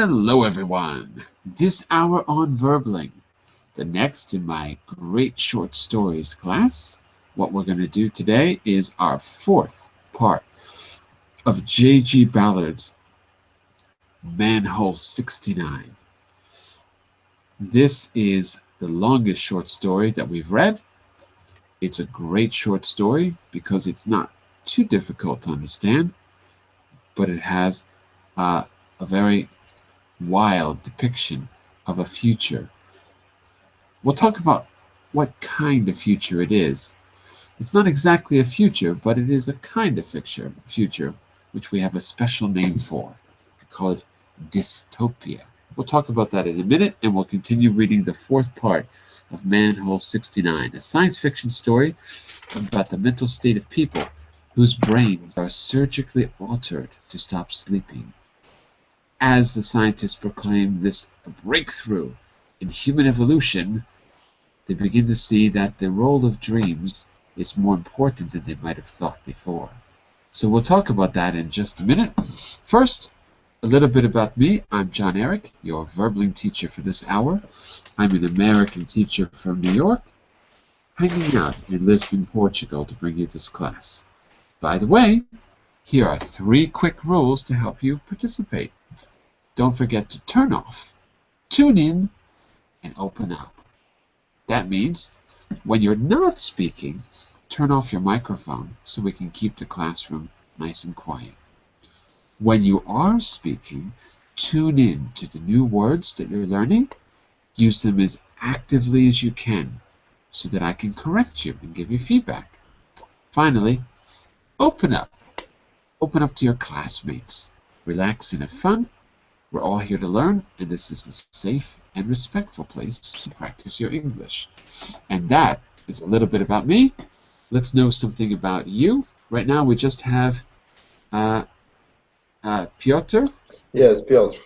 Hello everyone! This hour on Verbling, the next in my great short stories class. What we're going to do today is our fourth part of J.G. Ballard's Manhole 69. This is the longest short story that we've read. It's a great short story because it's not too difficult to understand, but it has a very wild depiction of a future. We'll talk about what kind of future it is. It's not exactly a future, but it is a kind of future, which we have a special name for. We call it dystopia. We'll talk about that in a minute, and we'll continue reading the fourth part of Manhole 69, a science fiction story about the mental state of people whose brains are surgically altered to stop sleeping. As the scientists proclaim this a breakthrough in human evolution, they begin to see that the role of dreams is more important than they might have thought before. So we'll talk about that in just a minute. First, a little bit about me. I'm John Eric, your Verbling teacher for this hour. I'm an American teacher from New York, hanging out in Lisbon, Portugal to bring you this class. By the way, here are 3 quick rules to help you participate. Don't forget to turn off, tune in, and open up. That means when you're not speaking, turn off your microphone so we can keep the classroom nice and quiet. When you are speaking, tune in to the new words that you're learning. Use them as actively as you can so that I can correct you and give you feedback. Finally, open up. Open up to your classmates. Relax and have fun. We're all here to learn, and this is a safe and respectful place to practice your English. And that is a little bit about me. Let's know something about you. Right now we just have Piotr. Yes, Piotr.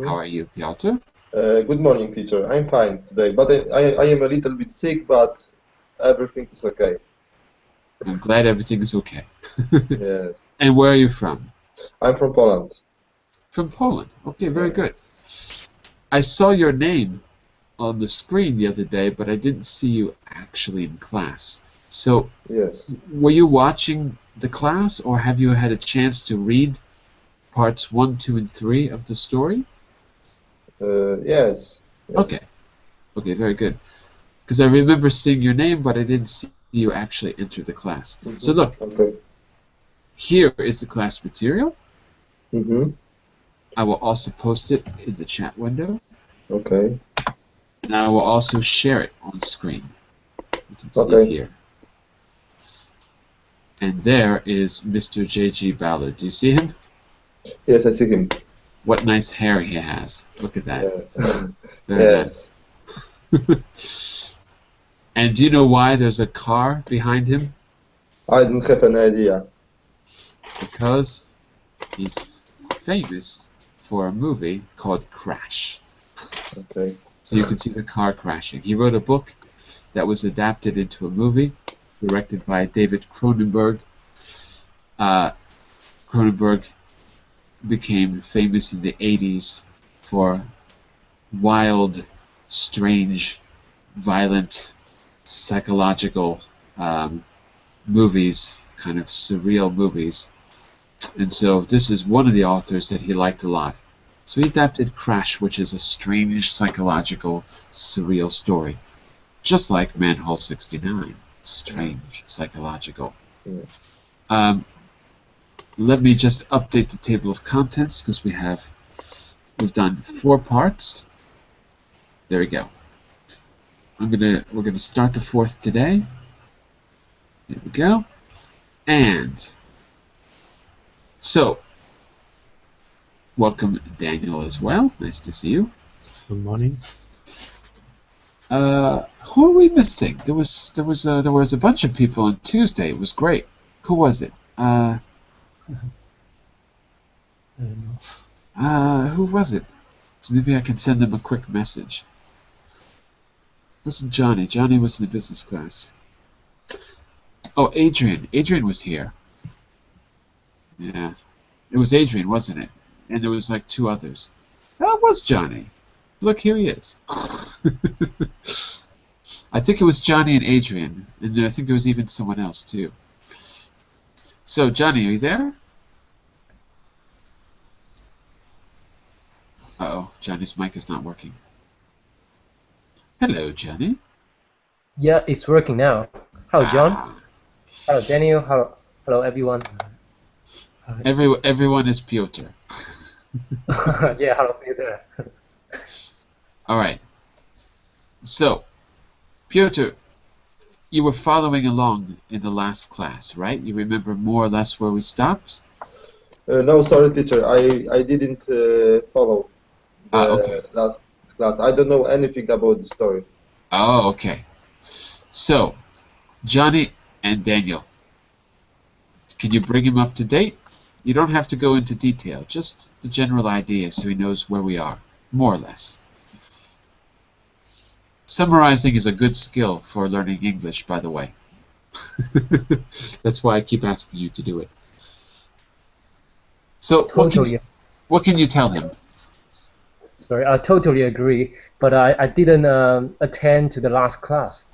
How are you, Piotr? Good morning, teacher. I'm fine today, but I am a little bit sick, but everything is okay. I'm glad everything is okay. Yes. And where are you from? I'm from Poland. From Poland. Okay, very good. I saw your name on the screen the other day, but I didn't see you actually in class. So, yes. Were you watching the class, or have you had a chance to read parts 1, 2, and 3 of the story? Yes. Okay. Okay, very good. Because I remember seeing your name, but I didn't see you actually enter the class. So look, here is the class material. I will also post it in the chat window. Okay. And I will also share it on screen. You can see it here. And there is Mr. J.G. Ballard. Do you see him? Yes, I see him. What nice hair he has. Look at that. Yeah. Very nice. And do you know why there's a car behind him? I don't have an idea. Because he's famous for a movie called Crash. Okay. So you can see the car crashing. He wrote a book that was adapted into a movie directed by David Cronenberg. Cronenberg became famous in the 80s for wild, strange, violent, psychological movies, kind of surreal movies. And so this is one of the authors that he liked a lot. So he adapted Crash, which is a strange, psychological, surreal story. Just like Manhole 69. Strange, psychological. Let me just update the table of contents because we've done 4 parts. There we go. We're gonna start the 4th today. There we go. And so, welcome Daniel as well. Nice to see you. Good morning. Who are we missing? There was a bunch of people on Tuesday. It was great. Who was it? Who was it? So maybe I can send them a quick message. It wasn't Johnny. Johnny was in the business class. Oh, Adrian. Adrian was here. Yeah. It was Adrian, wasn't it? And there was like 2 others. That was Johnny. Look, here he is. I think it was Johnny and Adrian, and I think there was even someone else too. So, Johnny, are you there? Uh-oh, Johnny's mic is not working. Hello, Johnny. Yeah, it's working now. Hello, John. Ah, Hello, Daniel. Hello, everyone. everyone is Piotr. Yeah, hello, Peter. All right. So, Piotr, you were following along in the last class, right? You remember more or less where we stopped? No, sorry, teacher. I didn't follow Okay. the last class. I don't know anything about the story. Oh, okay. So, Johnny and Daniel, can you bring him up to date? You don't have to go into detail, just the general idea so he knows where we are, more or less. Summarizing is a good skill for learning English, by the way. That's why I keep asking you to do it. So, Totally. what can you tell him? Sorry, I totally agree. But I didn't attend to the last class.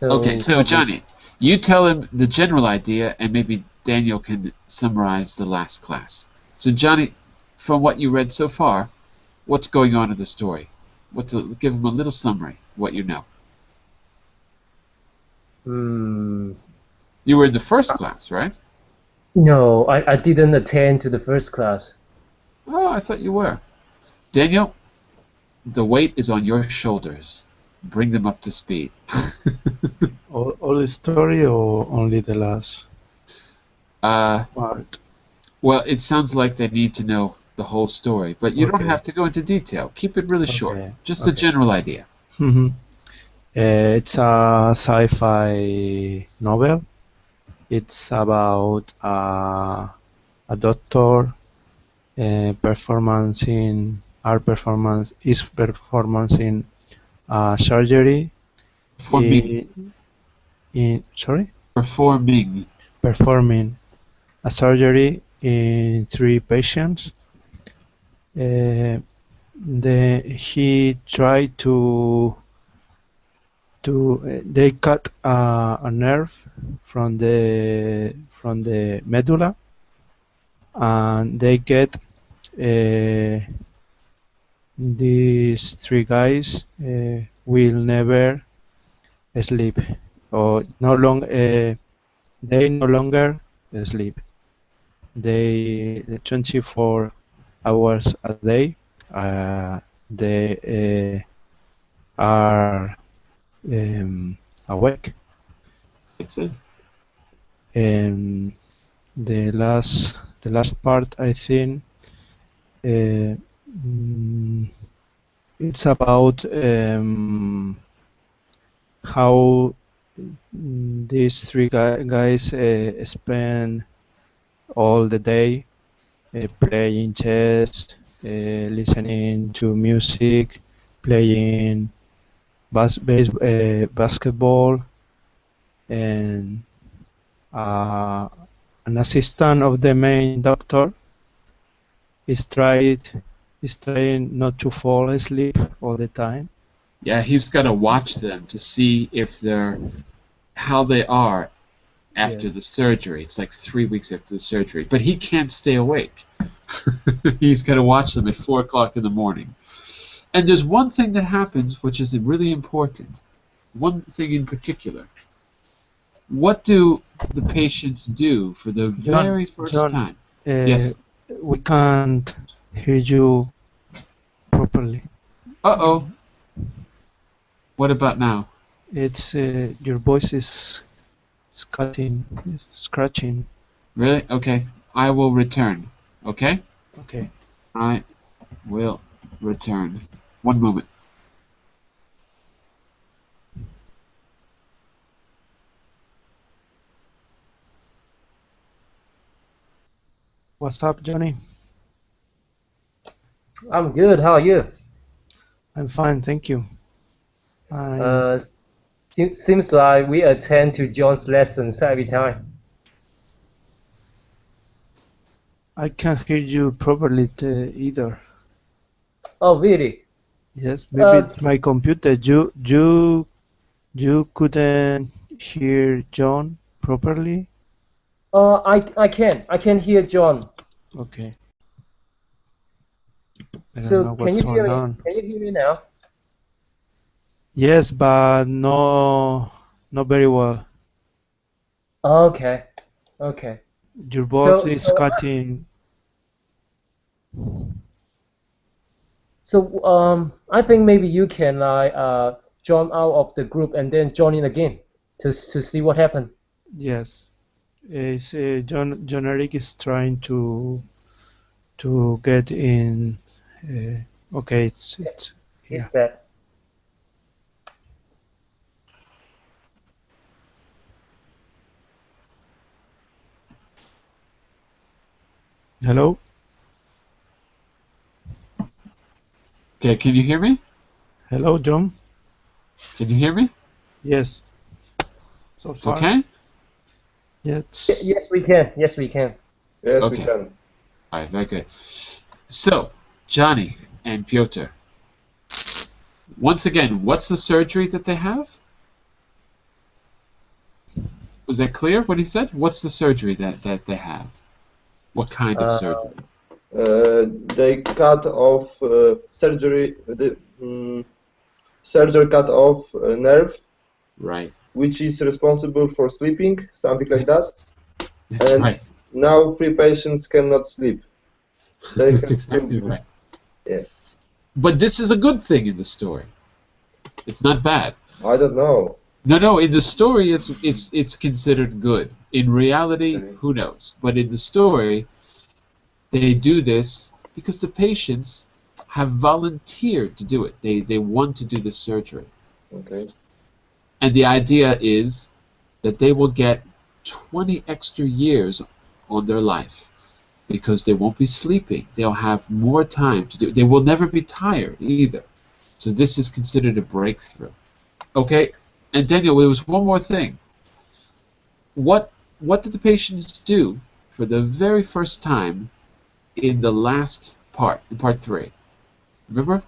Okay, so probably, Johnny, you tell him the general idea, and maybe Daniel can summarize the last class. So, Johnny, from what you read so far, what's going on in the story? Give him a little summary, what you know. You were in the first class, right? No, I didn't attend to the first class. Oh, I thought you were. Daniel, the weight is on your shoulders. Bring them up to speed. All the story or only the last part? Well, it sounds like they need to know the whole story, but you don't Okay. have to go into detail. Keep it really short. Okay. Just a general idea. It's a sci-fi novel. It's about a doctor performing surgery Performing. Performing. Performing a surgery in 3 patients. He tried to they cut a nerve from the medulla, and they get these 3 guys will never sleep, or they no longer sleep. They 24 hours a day they are awake. That's it. And the last part, I think, it's about how these 3 guys spend all the day playing chess, listening to music, playing basketball, and an assistant of the main doctor is trying not to fall asleep all the time. Yeah, he's got to watch them to see if how they are after the surgery. It's like 3 weeks after the surgery, but he can't stay awake. He's got to watch them at 4 o'clock in the morning. And there's one thing that happens which is really important. One thing in particular. What do the patients do for the very first time? Yes. We can't hear you properly. Uh-oh. What about now? It's your voice is cutting, scratching. Really? Okay. I will return. Okay? Okay. I will return. One moment. What's up, Johnny? I'm good. How are you? I'm fine, thank you. Seems like we attend to John's lessons every time. I can't hear you properly either. Oh, really? Yes, maybe Uh, it's my computer. You couldn't hear John properly? I can hear John. Okay. I don't So know can what's you hear going me? on. Can you hear me now? Yes, but no, not very well. Okay, okay. Your voice So is so cutting. I think maybe you can join out of the group and then join in again to see what happened. Yes, it's, John Eric is trying to get in. Okay, Yeah, it's it's here. that. Hello, Okay, can you hear me? hello, John. Can you hear me? Yes, so It's far. okay? Yes. Yes, we can. Yes, we can. Yes, we Okay. can. All right, very good. So, Johnny and Piotr, once again, what's the surgery that they have? Was that clear what he said? What's the surgery that they have? What kind of Uh, surgery? They cut off surgery. Surgery cut off nerve, Right. which is responsible for sleeping, something like that. That's And right. now 3 patients cannot sleep. They That's can still, exactly right. yeah. But this is a good thing in the story. It's not bad. I don't know. No. In the story, it's considered good. In reality, Okay. who knows? But in the story, they do this because the patients have volunteered to do it. They want to do the surgery, Okay. and the idea is that they will get 20 extra years on their life because they won't be sleeping. They'll have more time to do it. They will never be tired either. So this is considered a breakthrough. Okay, and Daniel, there was one more thing. What did the patients do for the very first time in the last part, in part 3? Remember?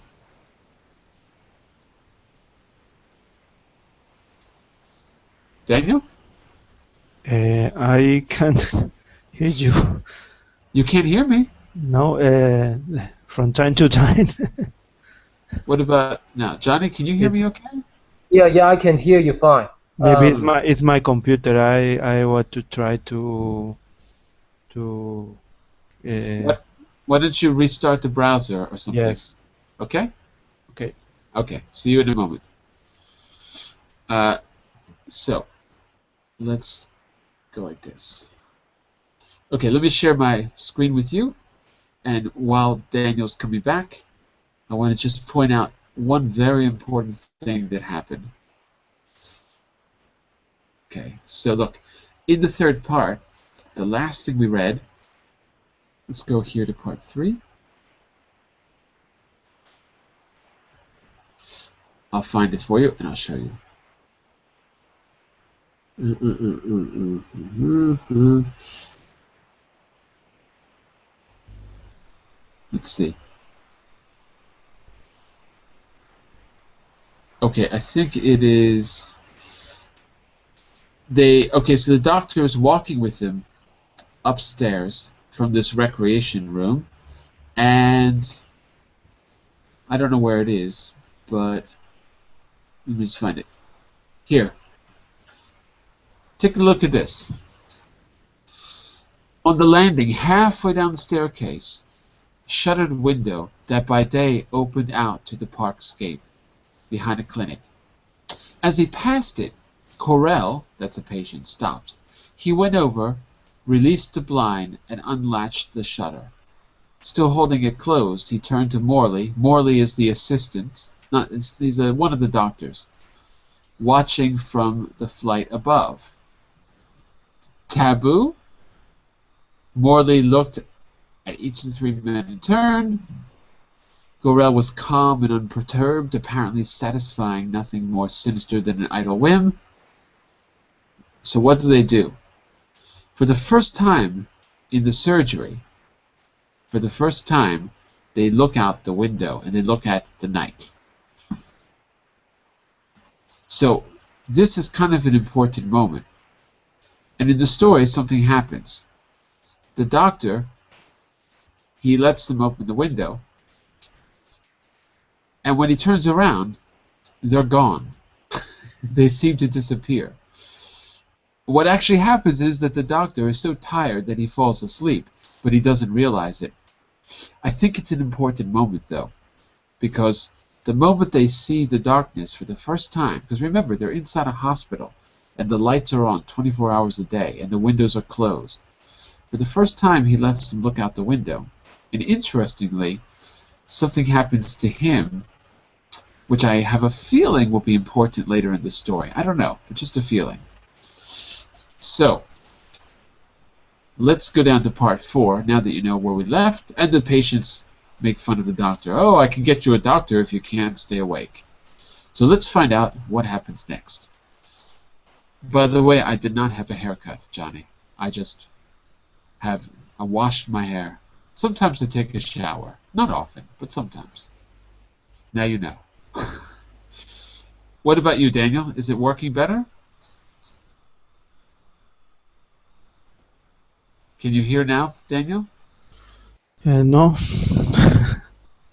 Daniel? I can't hear you. You can't hear me. No, from time to time. What about now? Johnny, can you hear me It's okay? yeah, I can hear you fine. maybe Um, it's my computer. I want to try to uh, What why don't you restart the browser or something? yes. Okay? Okay. Okay. See you in a moment. Uh, so let's go like this. Okay, let me share my screen with you. And while Daniel's coming back, I want to just point out one very important thing that happened. Okay, so look, in the third part, the last thing we read, let's go here to part 3. I'll find it for you and I'll show you. Let's see. Okay, I think it is. Okay, so the doctor is walking with them upstairs from this recreation room, and I don't know where it is, but let me just find it. Here, take a look at this. On the landing, halfway down the staircase, a shuttered window that by day opened out to the parkscape behind a clinic. As he passed it, Corell, that's a patient, stopped. He went over, released the blind, and unlatched the shutter. Still holding it closed, he turned to Morley. Morley is the assistant. He's one of the doctors, watching from the flight above. Taboo? Morley looked at each of the 3 men in turn. Gorell was calm and unperturbed, apparently satisfying nothing more sinister than an idle whim. So what do? For the first time in the surgery, for the first time, they look out the window and they look at the night. So this is kind of an important moment. And in the story, something happens. The doctor, he lets them open the window, and when he turns around, they're gone. They seem to disappear. What actually happens is that the doctor is so tired that he falls asleep, but he doesn't realize it. I think it's an important moment, though, because the moment they see the darkness for the first time, because remember, they're inside a hospital, and the lights are on 24 hours a day, and the windows are closed. For the first time, he lets them look out the window. And interestingly, something happens to him, which I have a feeling will be important later in the story. I don't know, but just a feeling. So, let's go down to part 4, now that you know where we left, and the patients make fun of the doctor. Oh, I can get you a doctor if you can't stay awake. So let's find out what happens next. By the way, I did not have a haircut, Johnny. I washed my hair. Sometimes I take a shower. Not often, but sometimes. Now you know. What about you, Daniel? Is it working better? Can you hear now, Daniel? No,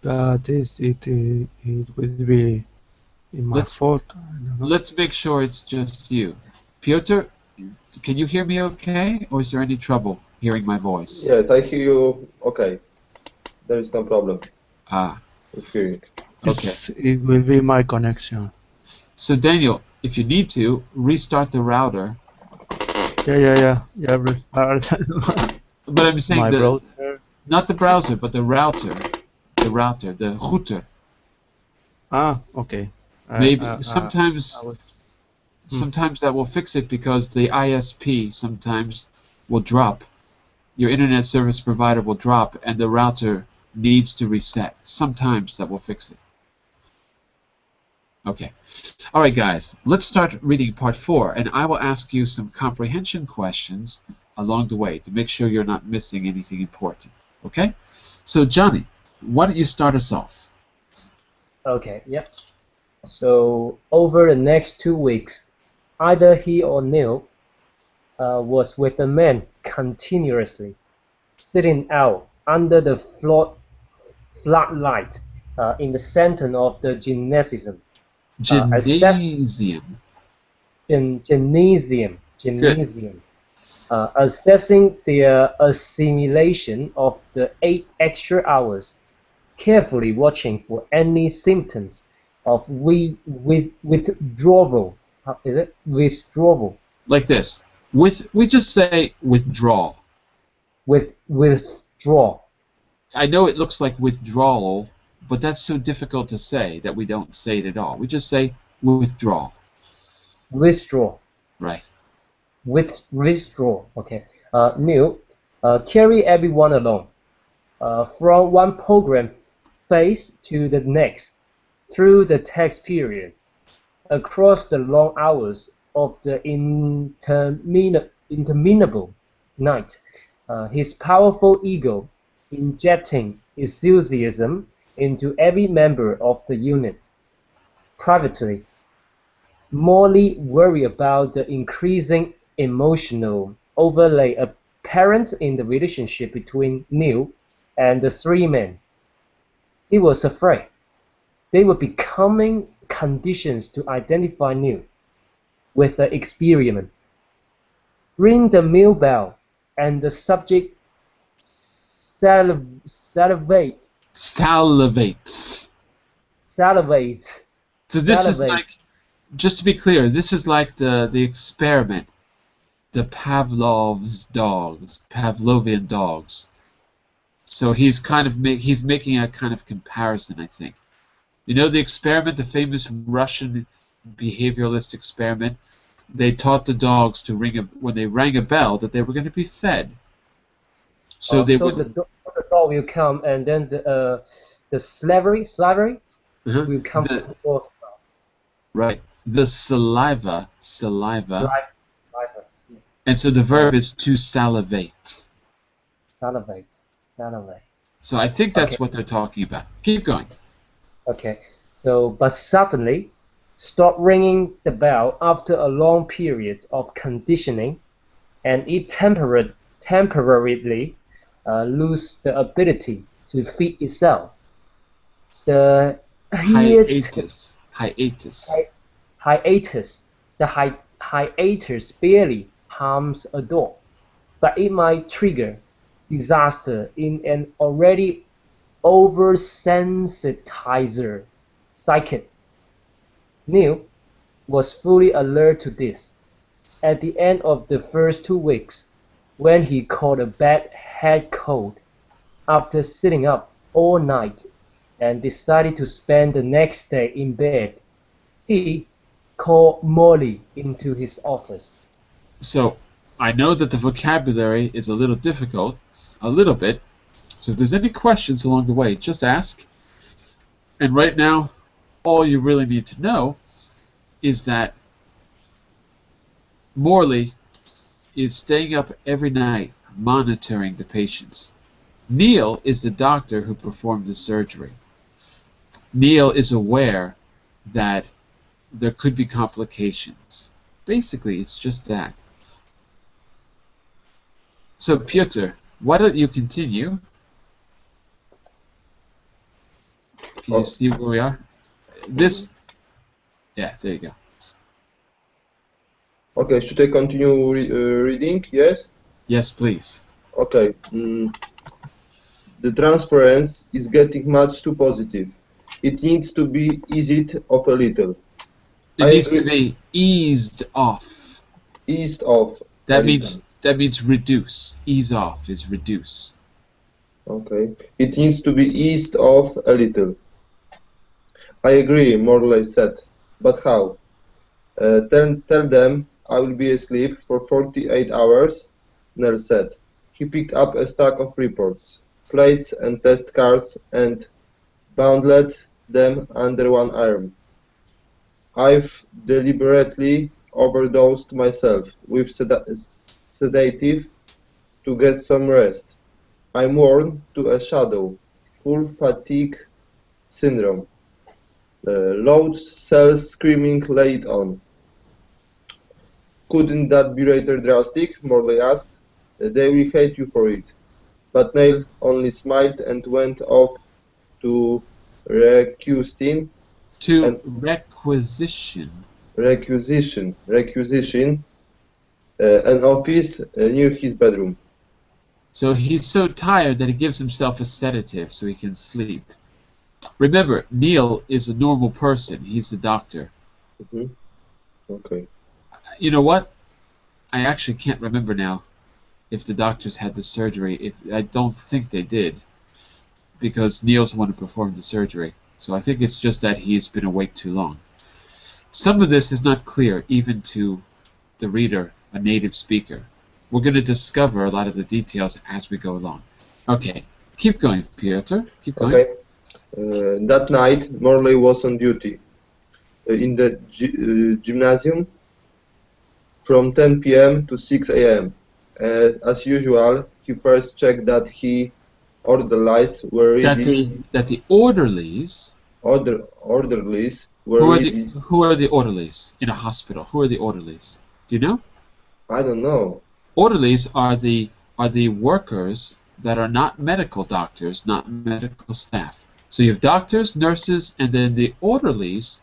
but it will be in my fault. I don't know. Let's make sure it's just you. Piotr, can you hear me okay, or is there any trouble hearing my voice? Yes, I hear you. Okay, there is no problem Ah, with hearing. okay. It will be my connection. So Daniel, if you need to, restart the router. Yeah. Restart But I'm saying my browser. not the browser, but the router, the router. Ah, okay. Maybe I sometimes that will fix it because the ISP sometimes will drop. Your internet service provider will drop, and the router needs to reset. Sometimes that will fix it. Okay. All right, guys. Let's start reading part 4, and I will ask you some comprehension questions along the way to make sure you're not missing anything important. Okay? So, Johnny, why don't you start us off? Okay, yep. So over the next 2 weeks, either he or Neil was with the men continuously, sitting out under the floodlight in the center of the gymnasium. Gymnasium. Gymnasium. Assessing their assimilation of the 8 extra hours, carefully watching for any symptoms of withdrawal. How is it? Withdrawal. Like this. We just say withdrawal. Withdraw. I know it looks like withdrawal, but that's so difficult to say that we don't say it at all. We just say withdrawal. Withdraw. Right. Withdraw. Okay. Neil, carry everyone along from one program phase to the next, through the text periods, across the long hours of the interminable night. His powerful ego injecting enthusiasm into every member of the unit. Privately, Morley worried about the increasing emotional overlay apparent in the relationship between Neil and the 3 men. He was afraid they were becoming conditions to identify Neil with the experiment. Ring the mill bell, and the subject salivates. So this is like, just to be clear, this is like the experiment, the Pavlovian dogs. So he's kind of making a kind of comparison, I think. You know the experiment, the famous Russian behavioralist experiment? They taught the dogs to when they rang a bell, that they were going to be fed. So the dog will come, and then the slavery will come from the dog. Right. The saliva. And so the verb is to salivate. Salivate. So I think that's Okay. what they're talking about. Keep going. Okay. So, but suddenly, stopped ringing the bell after a long period of conditioning, and it temporarily lose the ability to feed itself. The hiatus, Hiatus. hiatus, the hiatus barely harms a dog, but it might trigger disaster in an already oversensitizer psychic. Neil was fully alert to this. At the end of the first 2 weeks, when he caught a bad head cold after sitting up all night and decided to spend the next day in bed, he called Molly into his office. So I know that the vocabulary is a little difficult, a little bit. So if there's any questions along the way, just ask. And right now, all you really need to know is that Morley is staying up every night monitoring the patients. Neil is the doctor who performed the surgery. Neil is aware that there could be complications. Basically, it's just that. So, Piotr, why don't you continue? Can you Oh, see where we are? This, yeah, there you go. okay, should I continue reading? Yes? Yes, please. Okay. The transference is getting much too positive. It needs to be eased off a little. It I needs to agree. be eased off. Eased off a little. That means reduce. Ease off is reduce. Okay. It needs to be eased off a little. I agree, Morley said. But how? Tell them I will be asleep for 48 hours, Nell said. He picked up a stack of reports, plates and test cards and bundled them under one arm. I've deliberately overdosed myself with sedative to get some rest. I'm worn to a shadow, full fatigue syndrome. Loud cells screaming laid on. Couldn't that be rather drastic? Morley asked. They will hate you for it. But Neil only smiled and went off to requisition To and requisition. requisition an office near his bedroom. So he's so tired that he gives himself a sedative so he can sleep. Remember, Neil is a normal person. He's the doctor. Mhm. Okay. You know what? I actually can't remember now if the doctors had the surgery. I don't think they did, because Neil's the one who performed the surgery. So I think it's just that he's been awake too long. Some of this is not clear even to the reader, a native speaker. We're going to discover a lot of the details as we go along. Okay, keep going, Piotr. Keep going. Okay. That night, Morley was on duty in the gymnasium from 10 p.m. to 6 a.m. As usual, he first checked that the orderlies were ready. That the orderlies. Orderlies were ready. Who are the orderlies in a hospital? Who are the orderlies? Do you know? I don't know. Orderlies are the workers that are not medical doctors, not medical staff. So you have doctors, nurses, and then the orderlies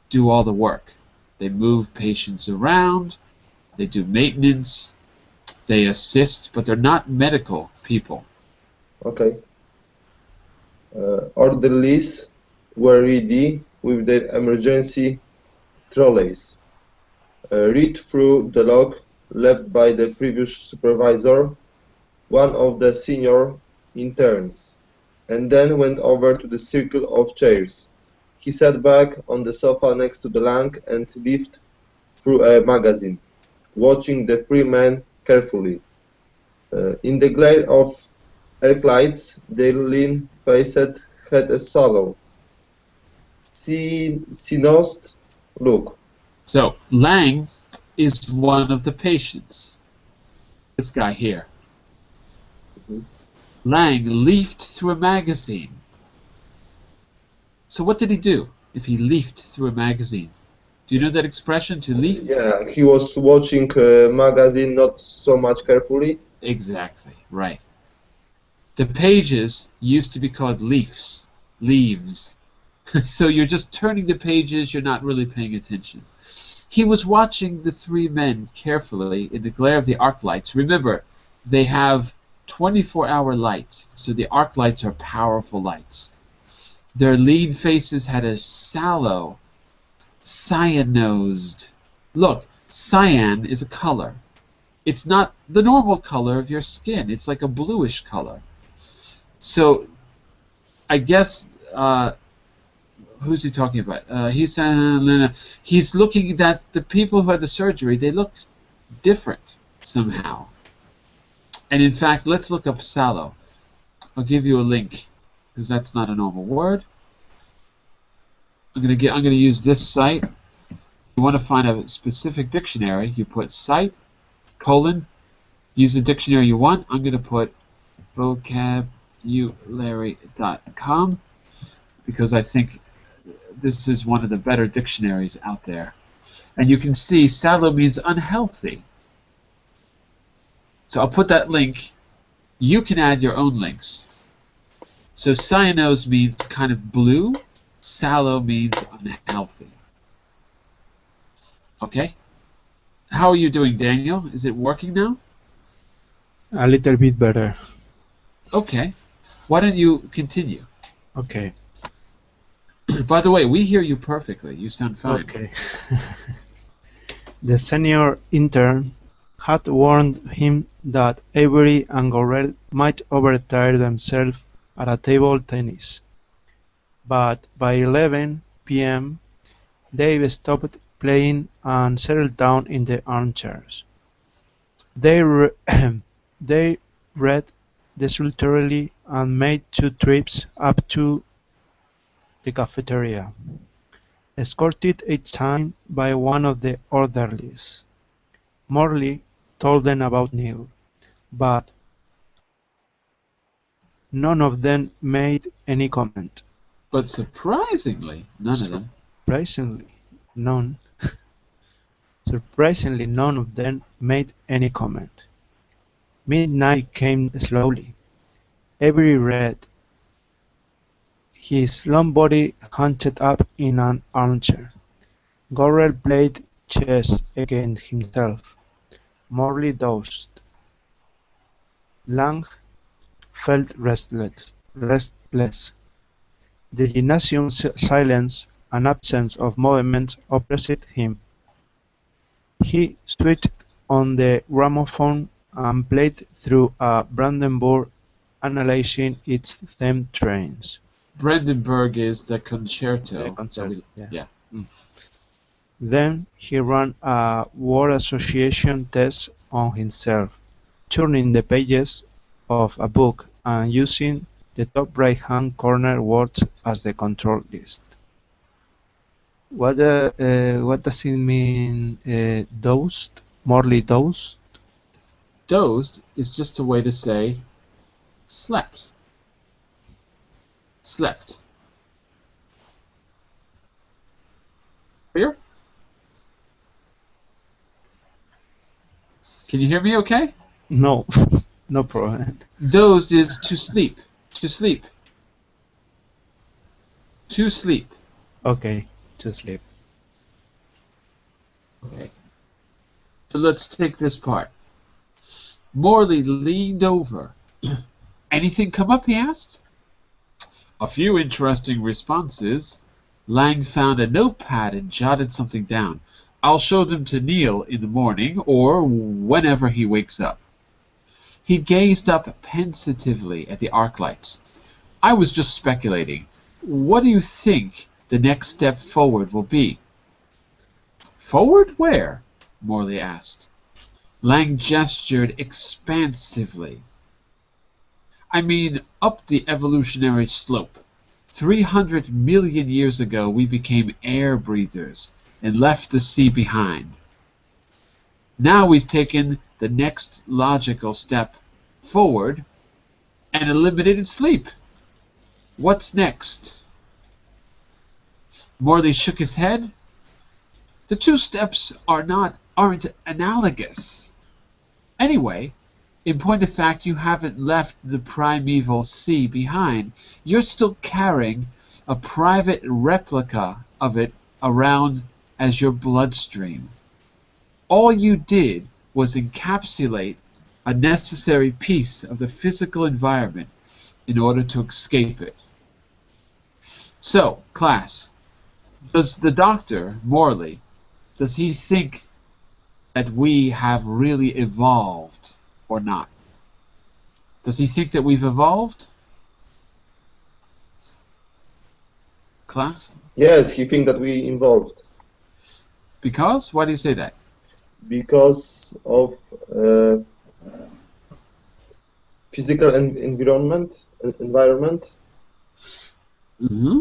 do all the work. They move patients around, they do maintenance, they assist, but they're not medical people. Okay. Orderlies were ready with their emergency trolleys. Read through the log left by the previous supervisor, one of the senior interns, and then went over to the circle of chairs. He sat back on the sofa next to the lamp and leafed through a magazine, watching the three men carefully. In the glare of arc lights, their lean faces had a sallow, sinuous look. So Lang is one of the patients. This guy here. Mhm. Lang leafed through a magazine. So what did he do if he leafed through a magazine? Do you know that expression, to leaf? Yeah, he was watching a magazine not so much carefully. Exactly, right. The pages used to be called leaves. So you're just turning the pages, you're not really paying attention. He was watching the three men carefully in the glare of the arc lights. Remember, they have 24-hour light, so the arc lights are powerful lights. Their lean faces had a sallow, cyanosed look. Cyan is a color. It's not the normal color of your skin. It's like a bluish color. So I guess who's he talking about? He's looking at the people who had the surgery. They look different somehow. And in fact, let's look up sallow. I'll give you a link because that's not a normal word. I'm gonna use this site. If you want to find a specific dictionary, you put site, use the dictionary you want. I'm gonna put vocabulary.com because I think this is one of the better dictionaries out there. And you can see sallow means unhealthy. So I'll put that link. You can add your own links. So cyanose means kind of blue. Sallow means unhealthy. Okay? How are you doing, Daniel? Is it working now? A little bit better. Okay. Why don't you continue? Okay. By the way, we hear you perfectly. You sound fine. Okay. The senior intern had warned him that Avery and Gorrell might overtire themselves at a table tennis. But by 11 p.m., they stopped playing and settled down in the armchairs. They they read desultorily and made 2 trips up to the cafeteria, escorted each time by one of the orderlies. Morley told them about Neil, but none of them made any comment. But surprisingly, none of them. None. Surprisingly, none of them made any comment. Midnight came slowly. Avery read, his long body hunched up in an armchair. Gorrell played chess against himself. Morley dozed. Lang felt restless. The gymnasium's silence and absence of movement oppressed him. He switched on the gramophone and played through a Brandenburg, analyzing its theme trains. Brandenburg is the concerto. The concerto, yeah. Then he ran a word association test on himself, turning the pages of a book and using the top right-hand corner words as the control list. What does it mean, dozed? Morley dozed? Dozed is just a way to say slept. Slept. Clear? Can you hear me okay? No, no problem. Dozed is to sleep. To sleep. To sleep. Okay, to sleep. Okay. So let's take this part. Morley leaned over. Anything come up, he asked. A few interesting responses. Lang found a notepad and jotted something down. I'll show them to Neil in the morning or whenever he wakes up. He gazed up pensatively at the arc lights. I was just speculating. What do you think the next step forward will be? Forward where? Morley asked. Lang gestured expansively. I mean, up the evolutionary slope. 300 million years ago, we became air breathers and left the sea behind. Now we've taken the next logical step forward, and eliminated sleep. What's next? Morley shook his head. The two steps aren't analogous. Anyway, in point of fact, you haven't left the primeval sea behind. You're still carrying a private replica of it around as your bloodstream. All you did was encapsulate a necessary piece of the physical environment in order to escape it. So, class, does the doctor, Morley, does he think that we have really evolved or not? Does he think that we've evolved? Class? Yes, he thinks that we evolved Because? Why do you say that? because of physical environment. Mm-hmm.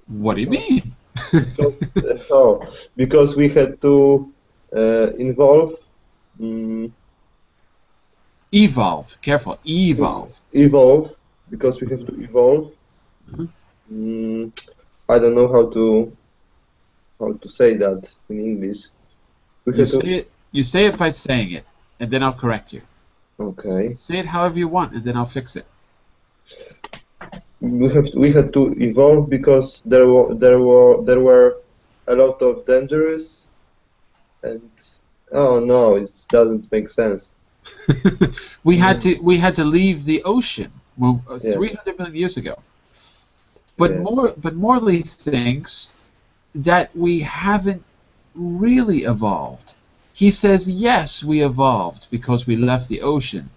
What do you mean? Because because we had to evolve. Evolve. Careful. Evolve. Evolve, because we have to evolve. Mhm. I don't know how to say that in English. We You have say to. it. You say it by saying it, and then I'll correct you. Okay. Say it however you want, and then I'll fix it. We had to evolve because there were a lot of dangers, and oh no, it doesn't make sense. we had to leave the ocean Yeah. 300 million years ago. But Yes. Morley thinks that we haven't really evolved. He says yes, we evolved because we left the ocean,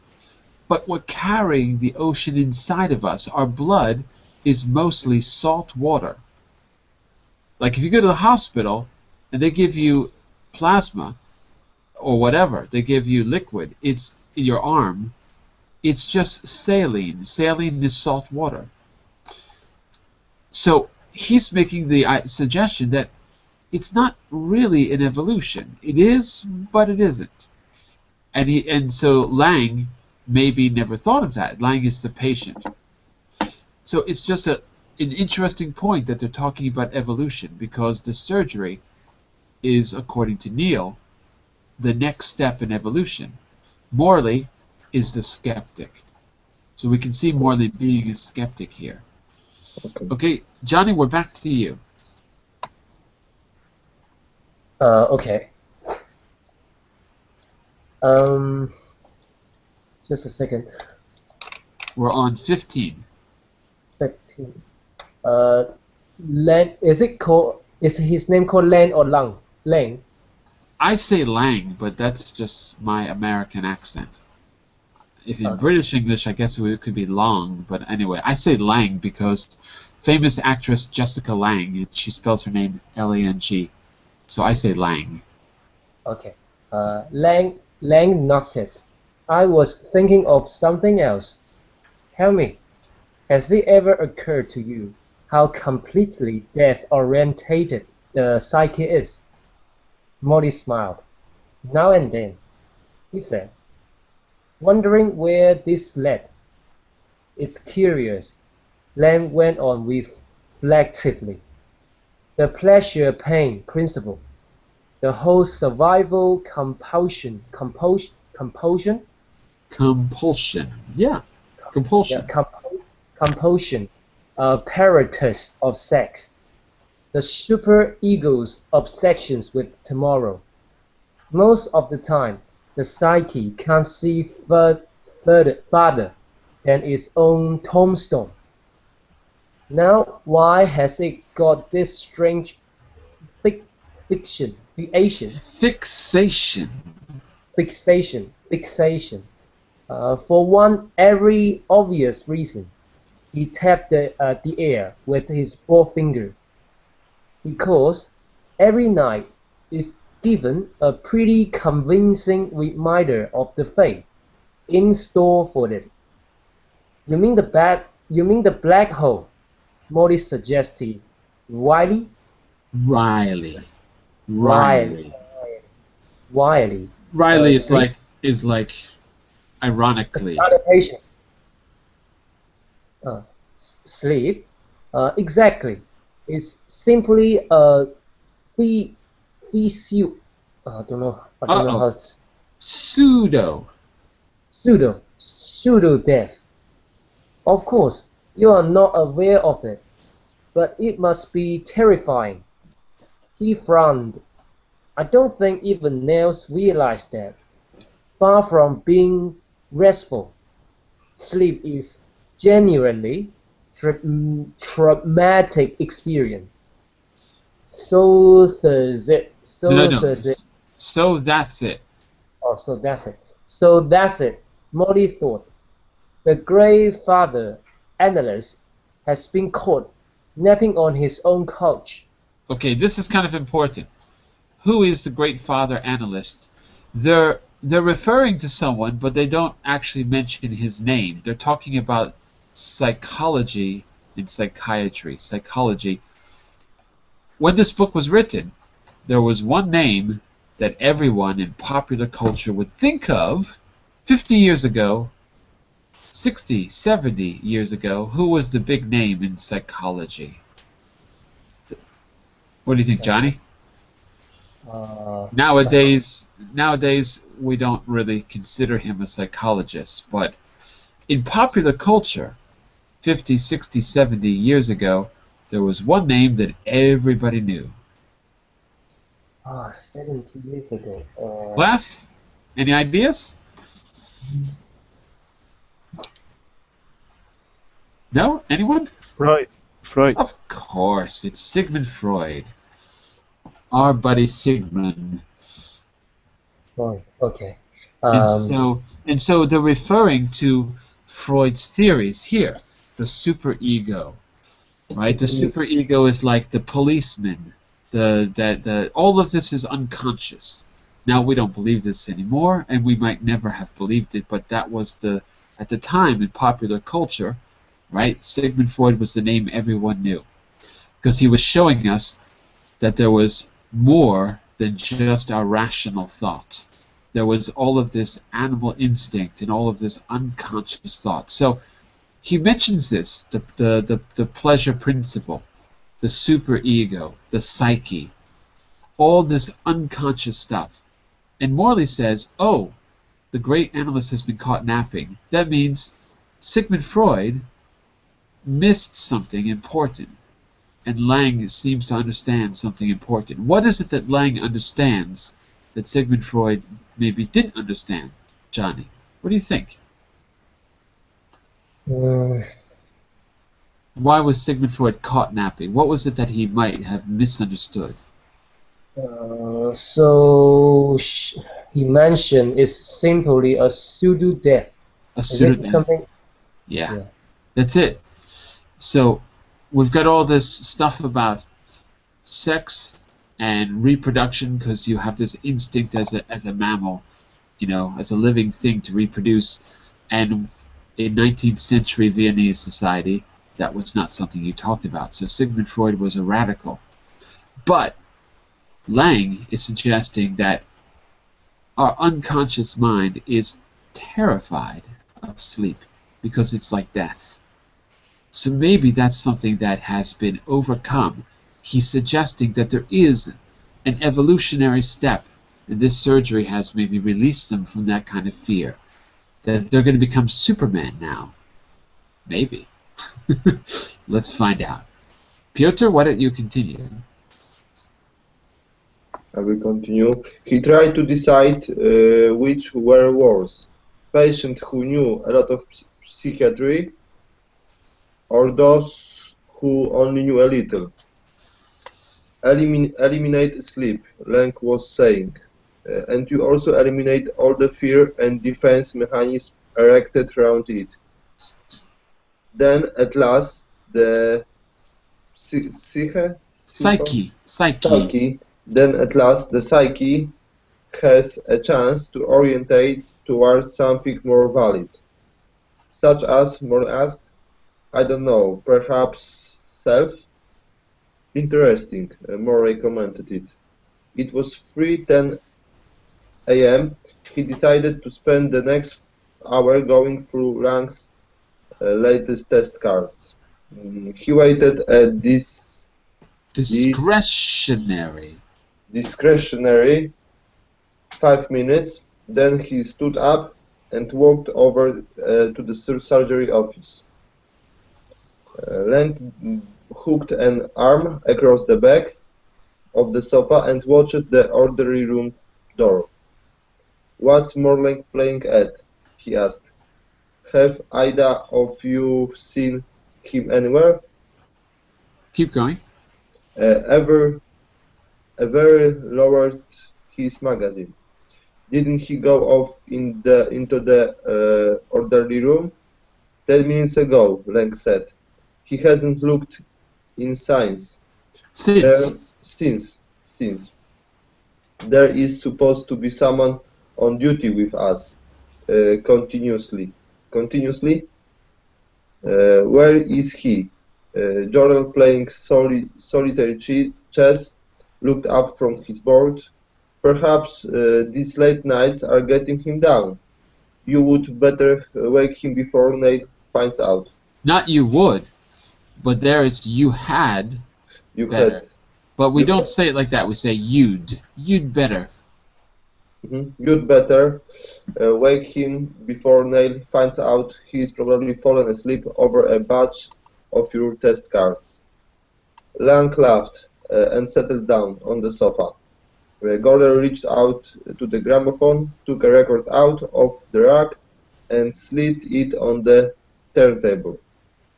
but we're carrying the ocean inside of us. Our blood is mostly salt water. Like if you go to the hospital and they give you plasma or whatever, they give you liquid, it's in your arm, it's just saline. Saline is salt water. So he's making the suggestion that it's not really an evolution. It is, but it isn't. And so Lang maybe never thought of that. Lang is the patient. So it's just an interesting point that they're talking about evolution, because the surgery is, according to Neil, the next step in evolution. Morley is the skeptic. So we can see Morley being a skeptic here. Okay, Johnny, we're back to you. Okay. Just a second. We're on 15. 15. Len, is his name called Len or Lang? Lang. I say Lang, but that's just my American accent. If in Okay. British English, I guess it could be Long, but anyway, I say Lang because famous actress Jessica Lange, she spells her name Lang. So I say Lang. Okay. Lang nodded. I was thinking of something else. Tell me, has it ever occurred to you how completely death-orientated the psyche is? Molly smiled. Now and then, he said, wondering where this led. It's curious, Lang went on reflectively. The pleasure-pain principle, the whole survival compulsion, Yeah, compulsion. compulsion, apparatus of sex, the superego's obsessions with tomorrow. Most of the time, the psyche can't see farther than its own tombstone. Now, why has it got this strange fixation? For one very obvious reason, he tapped the air with his forefinger. Because every night is given a pretty convincing reminder of the fate in store for it. You mean the black hole? Morty suggested. Wiley? Riley. Wiley. Riley is like ironically. Annotation. Uh, Sleep? Exactly. It's simply a the physio. I don't know Uh-oh. how it's Pseudo. pseudo death. Of course, you are not aware of it, but it must be terrifying. He frowned. I don't think even Nels realized that. Far from being restful, sleep is genuinely traumatic experience. No, no, So no. does it. So that's it. Oh, so that's it. So that's it. Molly thought. The grandfather analyst has been caught napping on his own couch. Okay, this is kind of important. Who is the great father analyst? They're referring to someone, but they don't actually mention his name. They're talking about psychology and psychiatry. Psychology. When this book was written, there was one name that everyone in popular culture would think of 50 years ago, 60, 70 years ago. Who was the big name in psychology? What do you think, Uh, Johnny? Psycho. Nowadays we don't really consider him a psychologist, but in popular culture, 50, 60, 70 years ago, there was one name that everybody knew. 70 years ago. Class, any ideas? No? Anyone? Freud. Freud. Of course, it's Sigmund Freud. Our buddy Sigmund. Sorry. Okay. And Um, so and so they're referring to Freud's theories here. The superego, right? The Super. superego is like the policeman. The all of this is unconscious. Now we don't believe this anymore, and we might never have believed it, but that was the at the time in popular culture, right? Sigmund Freud was the name everyone knew because he was showing us that there was more than just our rational thoughts. There was all of this animal instinct and all of this unconscious thought. So he mentions this, the pleasure principle, the superego, the psyche, all this unconscious stuff. And Morley says, oh, the great analyst has been caught napping. That means Sigmund Freud missed something important, and Lang seems to understand something important. What is it that Lang understands that Sigmund Freud maybe didn't understand, Johnny? What do you think? uh, Why was Sigmund Freud caught napping? What was it that he might have misunderstood? so he mentioned it's simply a pseudo death. A Is it pseudodeath. something? Yeah, Yeah. that's it. So we've got all this stuff about sex and reproduction because you have this instinct as a mammal, as a living thing to reproduce. And in 19th century Viennese society, that was not something you talked about. So Sigmund Freud was a radical. But Lang is suggesting that our unconscious mind is terrified of sleep because it's like death. So maybe that's something that has been overcome. He's suggesting that there is an evolutionary step, and this surgery has maybe released them from that kind of fear. That they're going to become Superman now. Maybe. Let's find out. Piotr, why don't you continue? I will continue. He tried to decide which were worse, patient who knew a lot of psychiatry or those who only knew a little. Eliminate sleep, Lang was saying, and you also eliminate all the fear and defense mechanisms erected around it. Then, at last, the Psyche. psyche, then at last the psyche has a chance to orientate towards something more valid, such as, more asked, I don't know, perhaps self? Interesting, Murray commented it. It was 3:10 a.m. He decided to spend the next hour going through Lang's latest test cards. He waited at this Discretionary. discretionary 5 minutes, then he stood up and walked over to the surgery office. Lang hooked an arm across the back of the sofa and watched the orderly room door. "What's Morlang playing at?" he asked. "Have either of you seen him anywhere?" Keep going. Ever lowered his magazine. "Didn't he go off into the orderly room?" "10 minutes ago," Lang said. "He hasn't looked in since. There Since. since. There is supposed to be someone on duty with us continuously. Continuously? Where is he?" Jorel, playing solitary chess, looked up from his board. "Perhaps these late nights are getting him down. You would better wake him before Neil finds out." Not you would, but there it's you had You better. had. But we You don't had. say it like that. We say you'd. You'd better. You'd better wake him before Neil finds out he's probably fallen asleep over a batch of your test cards. Lang laughed and settled down on the sofa. Gordon reached out to the gramophone, took a record out of the rack, and slid it on the turntable.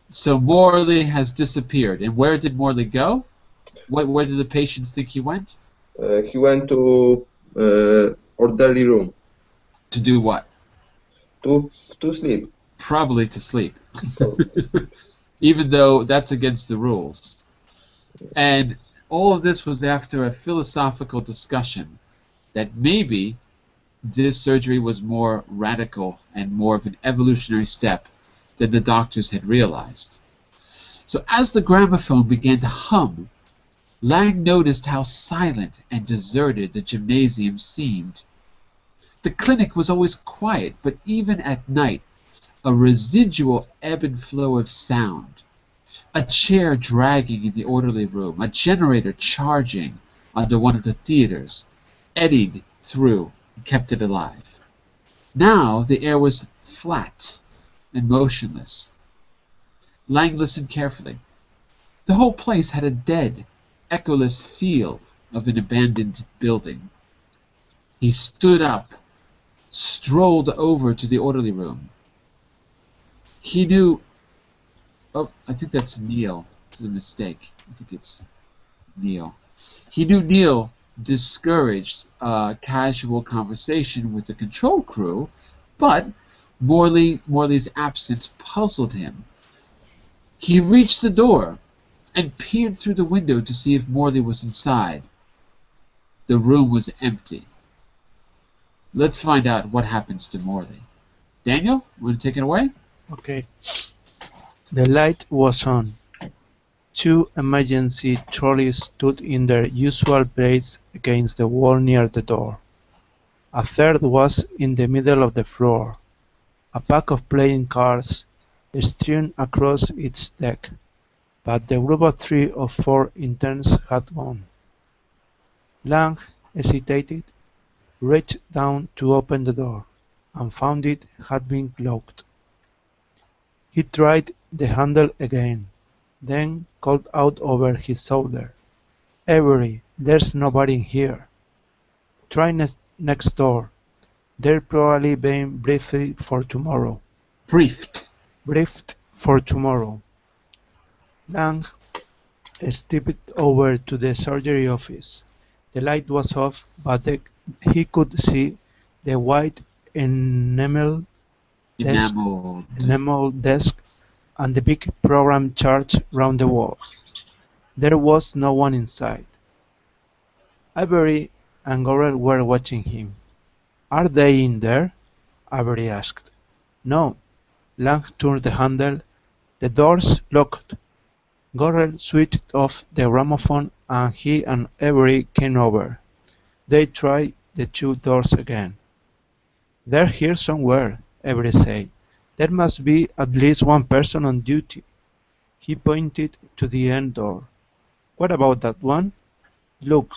So Morley has disappeared. And where did Morley go? Where did the patients think he went? He went to orderly room To do what? to sleep. Probably to sleep. Probably to sleep. Even though that's against the rules. And all of this was after a philosophical discussion that maybe this surgery was more radical and more of an evolutionary step than the doctors had realized. So as the gramophone began to hum, Lang noticed how silent and deserted the gymnasium seemed. The clinic was always quiet, but even at night, a residual ebb and flow of sound. A chair dragging in the orderly room, a generator charging under one of the theaters, eddied through and kept it alive. Now the air was flat and motionless. Lang listened carefully. The whole place had a dead, echoless feel of an abandoned building. He stood up, strolled over to the orderly room. He knew... Oh, I think that's Neil. It's a mistake. I think it's Neil. He knew Neil discouraged casual conversation with the control crew, but Morley's absence puzzled him. He reached the door and peered through the window to see if Morley was inside. The room was empty. Let's find out what happens to Morley. Daniel, want to take it away? Okay. The light was on. Two emergency trolleys stood in their usual place against the wall near the door. A third was in the middle of the floor, a pack of playing cards strewn across its deck, but the group of 3 or 4 interns had gone. Lang hesitated, reached down to open the door, and found it had been locked. He tried the handle again, then called out over his shoulder, "Avery, there's nobody in here. Try next door. They're probably being briefed for tomorrow." Briefed. Briefed for tomorrow. Lang stepped over to the surgery office. The light was off, but he could see the white enamel desk, Enameled. enamel desk and the big program chart round the wall. There was no one inside. Avery and Gorrell were watching him. "Are they in there?" Avery asked. "No." Lang turned the handle. The door's locked. Gorrell switched off the gramophone and he and Avery came over. They tried the two doors again. "They're here somewhere," Avery said. There must be at least one person on duty. He pointed to the end door. What about that one? Look,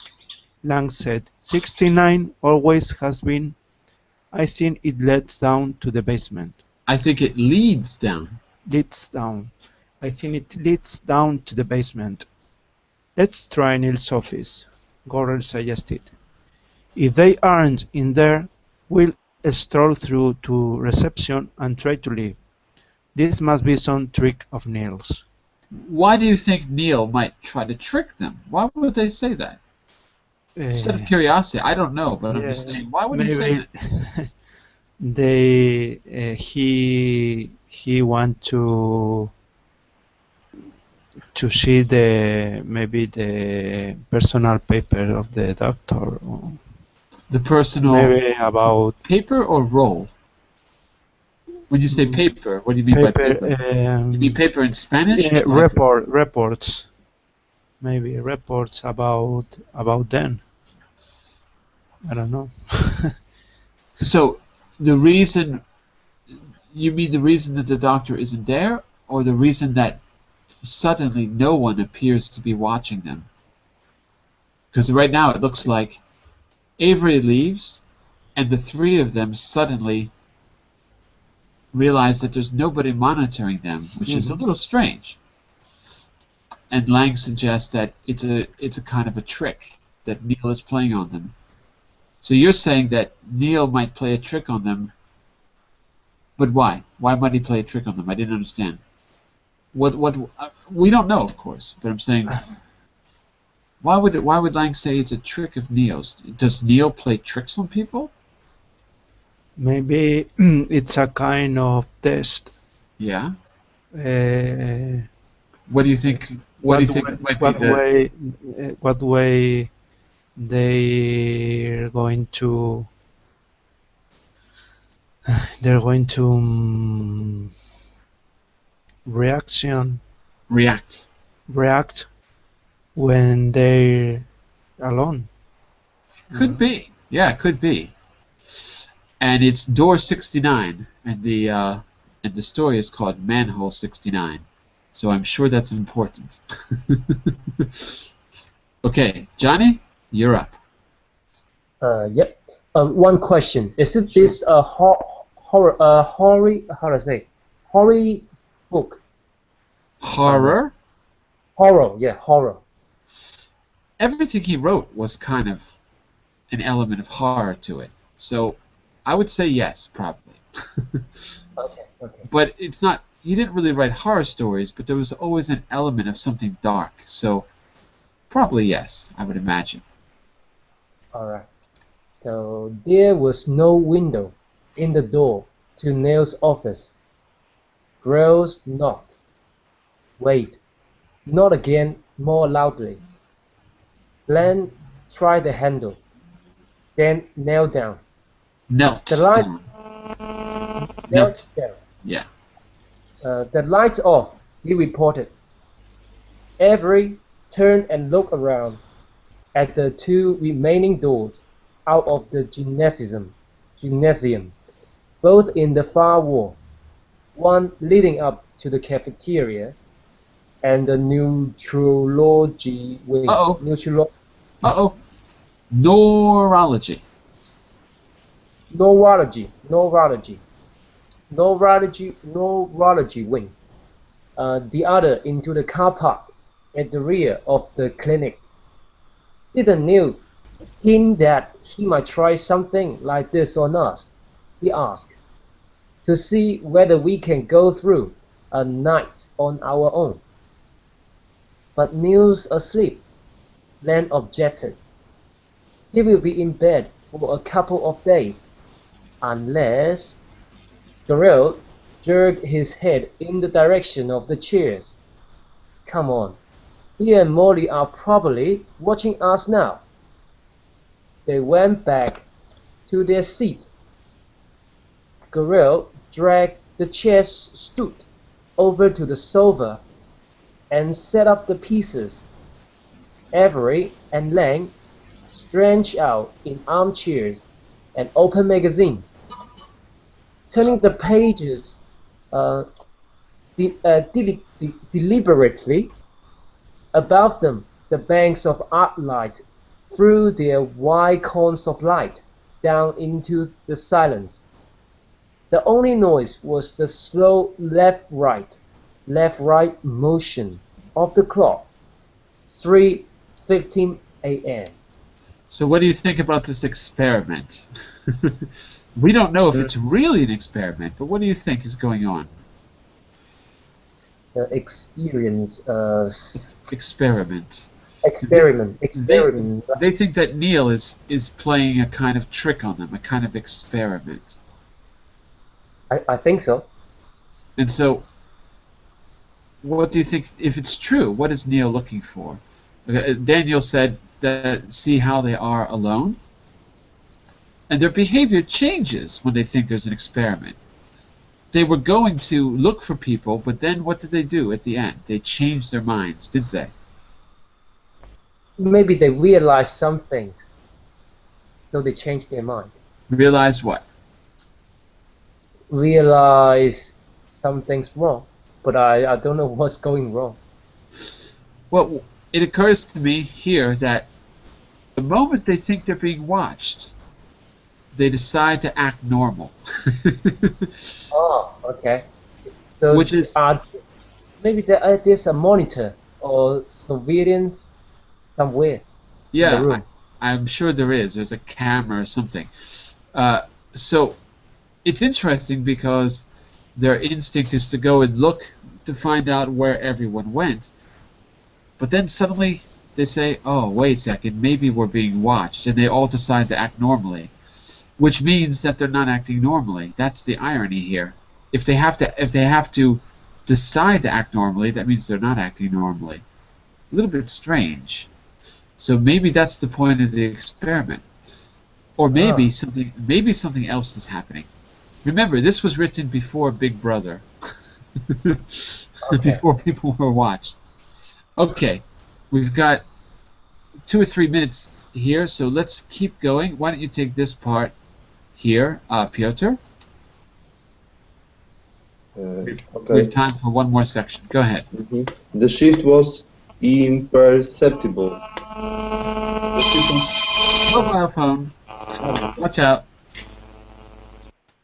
Lang said. 69 always has been. I think it leads down to the basement. I think it leads down. Leads down. I think it leads down to the basement. Let's try Neil's office, Gorrell suggested. If they aren't in there, we'll stroll through to reception and try to leave. This must be some trick of Neil's. Why do you think Neil might try to trick them? Why would they say that? Just out of curiosity, I don't know, but I'm just saying, why would he say maybe that? he want to see maybe the personal paper of the doctor, or The personal maybe about paper or roll? When you say paper, what do you mean by paper? You mean paper in Spanish? yeah, Like- reports, maybe reports about them. I don't know. So the reason, you mean the reason that the doctor isn't there, or the reason that suddenly no one appears to be watching them? Because right now it looks like Avery leaves, and the three of them suddenly realize that there's nobody monitoring them, which is a little strange. And Lang suggests that it's a kind of a trick that Neil is playing on them. So you're saying that Neil might play a trick on them, but why? Why might he play a trick on them? I didn't understand. What we don't know, of course, but I'm saying, why would Lang say it's a trick of Neil's? Does Neil play tricks on people? Maybe it's a kind of test. Yeah. Uh, What do you think? What do you think might be the? what way they're going to React. react when they're alone. Could be. Yeah, could be. And it's door 69, and the story is called Manhole 69. So I'm sure that's important. Okay, Johnny, you're up. Yep. One question: Isn't this a horror how to say horror book? Horror. Horror, yeah, horror. Everything he wrote was kind of an element of horror to it. So I would say yes, probably. Okay, okay. But it's not. He didn't really write horror stories, but there was always an element of something dark. So probably yes, I would imagine. All right. So there was no window in the door to Neil's office. Grills knocked. Wait. Not again, more loudly. Glenn tried the handle, then knelt down. Knelt The light down. knelt down. Yeah. The light's off, he reported. Avery turned and looked around at the two remaining doors out of the gymnasium, both in the far wall, one leading up to the cafeteria and the neurology wing. Uh-oh. Uh-oh. Neurology. Neurology wing. The other into the car park at the rear of the clinic. Didn't Neil hint that he might try something like this on us? He asked, to see whether we can go through a night on our own. But Neil's asleep, Len objected. He will be in bed for a couple of days, unless... Gorrell jerked his head in the direction of the chairs. Come on, he and Molly are probably watching us now. They went back to their seat. Gorrell dragged the chairs stood over to the sofa and set up the pieces. Avery and Lang stretched out in armchairs and opened magazines. Turning the pages uh, deliberately. Above them, the banks of arc-light threw their wide cones of light down into the silence. The only noise was the slow left-right motion of the clock. 3:15 a.m. So what do you think about this experiment? We don't know if Mm, it's really an experiment, but what do you think is going on? The experience, Experiment. They, they, experiment. they think that Neil is playing a kind of trick on them, a kind of experiment. I think so. And so, what do you think, if it's true, what is Neil looking for? Daniel said that see how they are alone, and their behavior changes when they think there's an experiment. They were going to look for people, but then what did they do at the end? They changed their minds, didn't they? Maybe they realized something, so they changed their mind. Realize what? Realize something's wrong, but I don't know what's going wrong. Well, it occurs to me here that the moment they think they're being watched, they decide to act normal. Oh, okay. So Which is, maybe there's a monitor or surveillance somewhere in the yeah, room. I'm sure there is. There's a camera or something. Uh, so it's interesting because their instinct is to go and look to find out where everyone went. But then suddenly they say, oh, wait a second, maybe we're being watched. And they all decide to act normally, which means that they're not acting normally. That's the irony here. If they have to decide to act normally, that means they're not acting normally. A little bit strange. So maybe that's the point of the experiment. Or Ah, maybe something else is happening. Remember, this was written before Big Brother. okay. Before people were watched. Okay, we've got 2 or 3 minutes here, so let's keep going. Why don't you take this part here, Piotr? We've okay. time for one more section. Go ahead. The shift was imperceptible. The shift, Mobile phone. Watch out.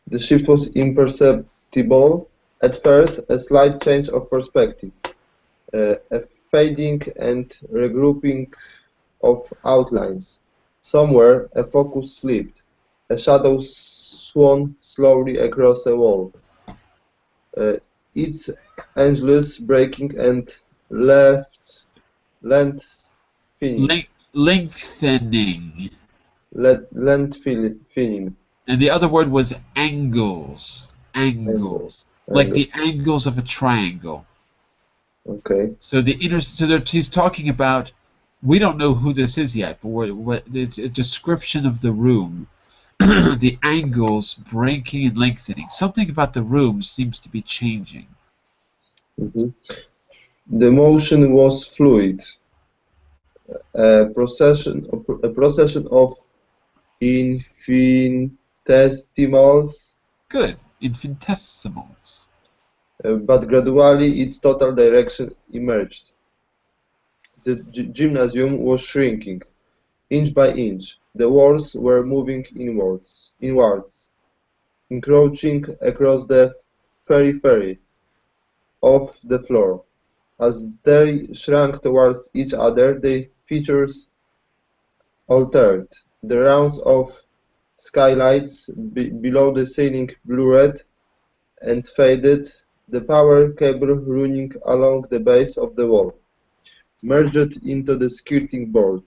the shift was imperceptible. At first, a slight change of perspective, a fading and regrouping of outlines. Somewhere, a focus slipped. A shadow swung slowly across a wall, uh, its edges breaking and lengthening. Lengthening. Lengthening. And the other word was angles. Angle. Angles. Like Angle. the angles of a triangle. Okay. So he's talking about, we don't know who this is yet, but it's a description of the room. The angles breaking and lengthening. Something about the room seems to be changing. Mhm. The motion was fluid, a procession of infinitesimals, Good. Infinitesimals. but gradually its total direction emerged. The gymnasium was shrinking, inch by inch. The walls were moving inwards, encroaching across the periphery of the floor. As they shrank towards each other, their features altered. The rounds of skylights below the ceiling blurred and faded. The power cable running along the base of the wall merged into the skirting board.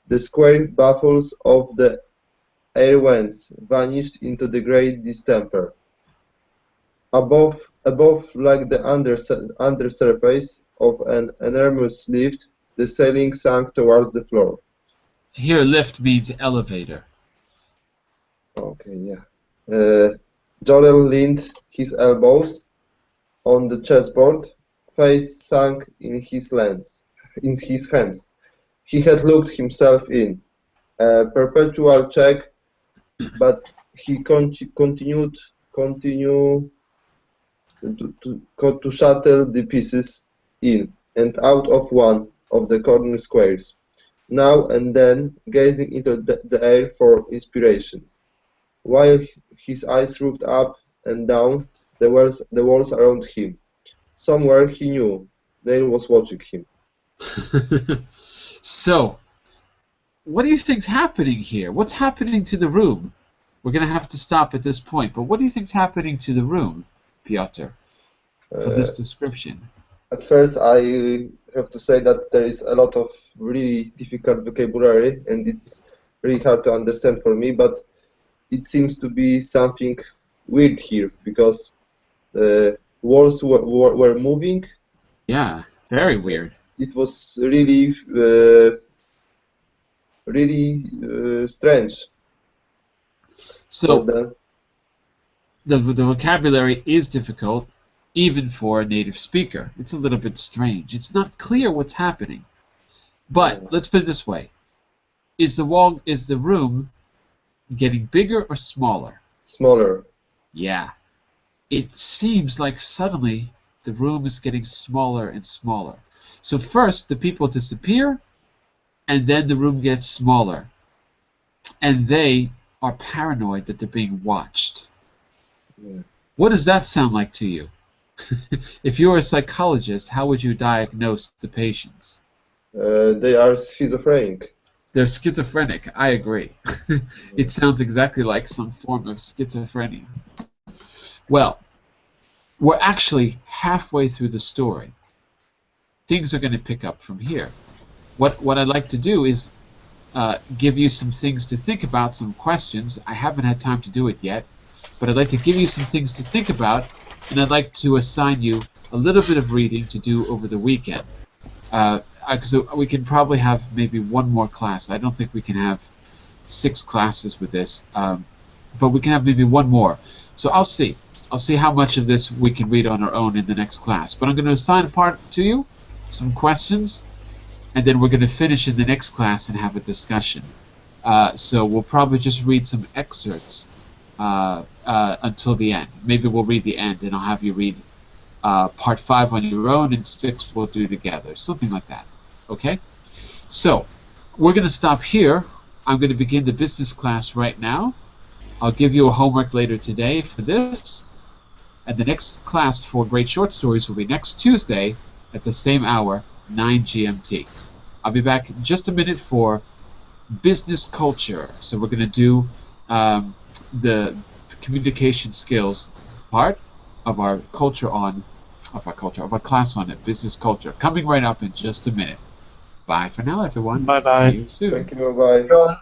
The square baffles of the air vents vanished into the grey distemper. Above, like the undersurface of an enormous lift, the ceiling sank towards the floor. Here, lift means elevator. Okay, yeah. Jorel leaned his elbows on the chessboard, face sunk in his hands. He had looked himself in. A perpetual check, but he continued to shuttle the pieces in and out of one of the corner squares, now and then gazing into the air for inspiration, while his eyes roved up and down the walls around him. Somewhere he knew Dale was watching him. So, what do you think's happening here? What's happening to the room? We're going to have to stop at this point, but what do you think's happening to the room, Piotr, from this description? At first, I have to say that there is a lot of really difficult vocabulary, and it's really hard to understand for me, but it seems to be something weird here, because walls were moving. Yeah, very weird. It was really, strange. So, the vocabulary is difficult, even for a native speaker. It's a little bit strange. It's not clear what's happening. But let's put it this way: is the room getting bigger or smaller? Smaller. Yeah. It seems like suddenly the room is getting smaller and smaller. So first the people disappear, and then the room gets smaller. And they are paranoid that they're being watched. Yeah. What does that sound like to you? If you were a psychologist, how would you diagnose the patients? They are schizophrenic. They're schizophrenic. I agree. It sounds exactly like some form of schizophrenia. Well, we're actually halfway through the story. Things are going to pick up from here. What I'd like to do is give you some things to think about, some questions. I haven't had time to do it yet, but I'd like to give you some things to think about, and I'd like to assign you a little bit of reading to do over the weekend. So we can probably have maybe one more class. I don't think we can have 6 classes with this, but we can have maybe one more. So I'll see. I'll see how much of this we can read on our own in the next class. But I'm going to assign a part to you, some questions, and then we're going to finish in the next class and have a discussion. So we'll probably just read some excerpts until the end. Maybe we'll read the end, and I'll have you read part 5 on your own, and 6 we'll do together. Something like that. Okay? So, we're going to stop here. I'm going to begin the business class right now. I'll give you a homework later today for this. And the next class for Great Short Stories will be next Tuesday at the same hour, 9 GMT. I'll be back in just a minute for business culture. So we're going to do the communication skills part of our class on it, business culture. Coming right up in just a minute. Bye for now, everyone. Bye-bye. See you soon. Thank you. Bye. John.